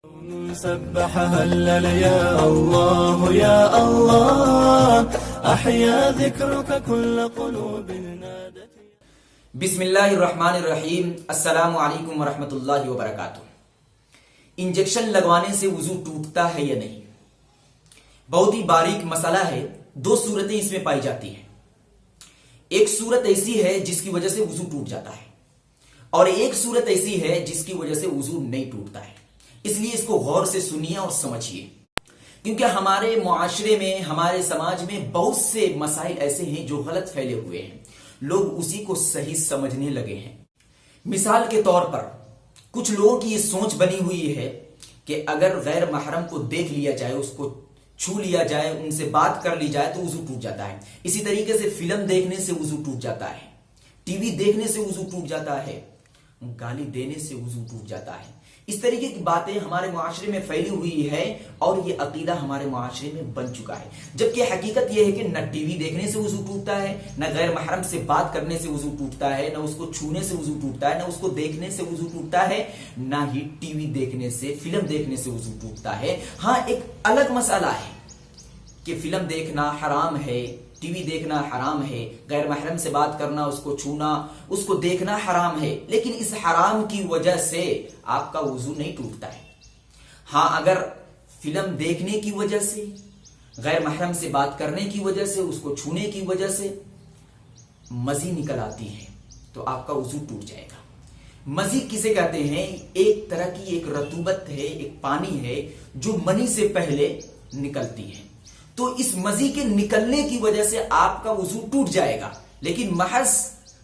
سبح هلل يا الله يا الله أحيا ذكرك كل قلوب نادت. بسم اللہ الرحمن الرحیم. السلام علیکم ورحمۃ اللہ وبرکاتہ. انجیکشن لگوانے سے وضو ٹوٹتا ہے یا نہیں؟ بہت ہی باریک مسئلہ ہے. دو صورتیں اس میں پائی جاتی ہیں. ایک صورت ایسی ہے جس کی وجہ سے وضو ٹوٹ جاتا ہے اور ایک صورت ایسی ہے جس کی وجہ سے وضو نہیں ٹوٹتا ہے. اس لیے اس کو غور سے سنیے اور سمجھیے، کیونکہ ہمارے معاشرے میں، ہمارے سماج میں بہت سے مسائل ایسے ہیں جو غلط پھیلے ہوئے ہیں. لوگ اسی کو صحیح سمجھنے لگے ہیں. مثال کے طور پر کچھ لوگوں کی یہ سوچ بنی ہوئی ہے کہ اگر غیر محرم کو دیکھ لیا جائے، اس کو چھو لیا جائے، ان سے بات کر لی جائے تو وضو ٹوٹ جاتا ہے. اسی طریقے سے فلم دیکھنے سے وضو ٹوٹ جاتا ہے، ٹی وی دیکھنے سے وضو ٹوٹ جاتا ہے، گالی دینے سے وضو ٹوٹ جاتا ہے. اس طریقے کی باتیں ہمارے معاشرے میں پھیلی ہوئی ہے اور یہ عقیدہ ہمارے معاشرے میں بن چکا ہے. جبکہ حقیقت یہ ہے کہ نہ ٹی وی دیکھنے سے وضو ٹوٹتا ہے، نہ غیر محرم سے بات کرنے سے وضو ٹوٹتا ہے، نہ اس کو چھونے سے وضو ٹوٹتا ہے، نہ اس کو دیکھنے سے وضو ٹوٹتا ہے، نہ ہی ٹی وی دیکھنے سے، فلم دیکھنے سے وضو ٹوٹتا ہے. ہاں، ایک الگ مسئلہ ہے کہ فلم دیکھنا حرام ہے، ٹی وی دیکھنا حرام ہے، غیر محرم سے بات کرنا، اس کو چھونا، اس کو دیکھنا حرام ہے، لیکن اس حرام کی وجہ سے آپ کا وضو نہیں ٹوٹتا ہے. ہاں، اگر فلم دیکھنے کی وجہ سے، غیر محرم سے بات کرنے کی وجہ سے، اس کو چھونے کی وجہ سے مزی نکل آتی ہے تو آپ کا وضو ٹوٹ جائے گا. مزی کسے کہتے ہیں؟ ایک طرح کی ایک رطوبت ہے، ایک پانی ہے جو منی سے پہلے نکلتی ہے. تو اس مزی کے نکلنے کی وجہ سے آپ کا وضو ٹوٹ جائے گا، لیکن محض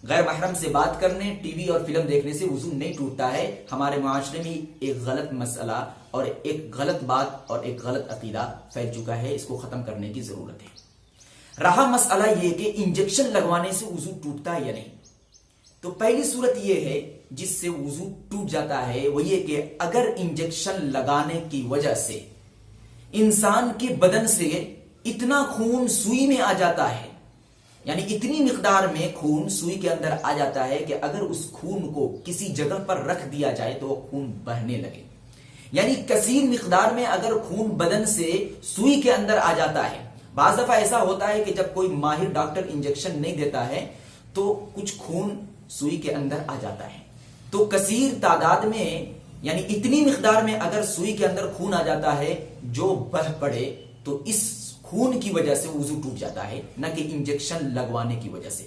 غیر محرم سے بات کرنے، ٹی وی اور فلم دیکھنے سے وضو نہیں ٹوٹتا ہے. ہمارے معاشرے میں ایک غلط مسئلہ اور ایک غلط بات اور ایک غلط عقیدہ پھیل چکا ہے. اس کو ختم کرنے کی ضرورت ہے. رہا مسئلہ یہ کہ انجیکشن لگوانے سے وضو ٹوٹتا ہے یا نہیں، تو پہلی صورت یہ ہے جس سے وضو ٹوٹ جاتا ہے وہ یہ کہ اگر انجیکشن لگانے کی وجہ سے انسان کے بدن سے اتنا خون سوئی میں آ جاتا ہے، یعنی اتنی مقدار میں خون سوئی کے اندر آ جاتا ہے کہ اگر اس خون کو کسی جگہ پر رکھ دیا جائے تو وہ خون بہنے لگے. یعنی کثیر مقدار میں اگر خون بدن سے سوئی کے اندر آ جاتا ہے. بعض دفعہ ایسا ہوتا ہے کہ جب کوئی ماہر ڈاکٹر انجیکشن نہیں دیتا ہے تو کچھ خون سوئی کے اندر آ جاتا ہے. تو کثیر تعداد میں، یعنی اتنی مقدار میں اگر سوئی کے اندر خون آ جاتا ہے جو بہہ پڑے تو اس خون کی وجہ سے وضو ٹوٹ جاتا ہے، نہ کہ انجیکشن لگوانے کی وجہ سے.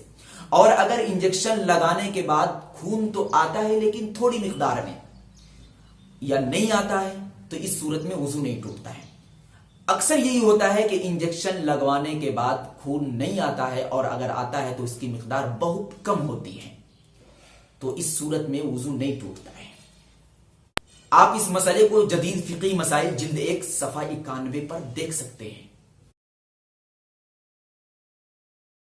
اور اگر انجیکشن لگانے کے بعد خون تو آتا ہے لیکن تھوڑی مقدار میں، یا نہیں آتا ہے، تو اس صورت میں وضو نہیں ٹوٹتا ہے. اکثر یہی ہوتا ہے کہ انجیکشن لگوانے کے بعد خون نہیں آتا ہے اور اگر آتا ہے تو اس کی مقدار بہت کم ہوتی ہے، تو اس صورت میں وضو نہیں ٹوٹتا ہے. آپ اس مسئلے کو جدید فقہی مسائل جلد 1 صفحہ 91 پر دیکھ سکتے ہیں.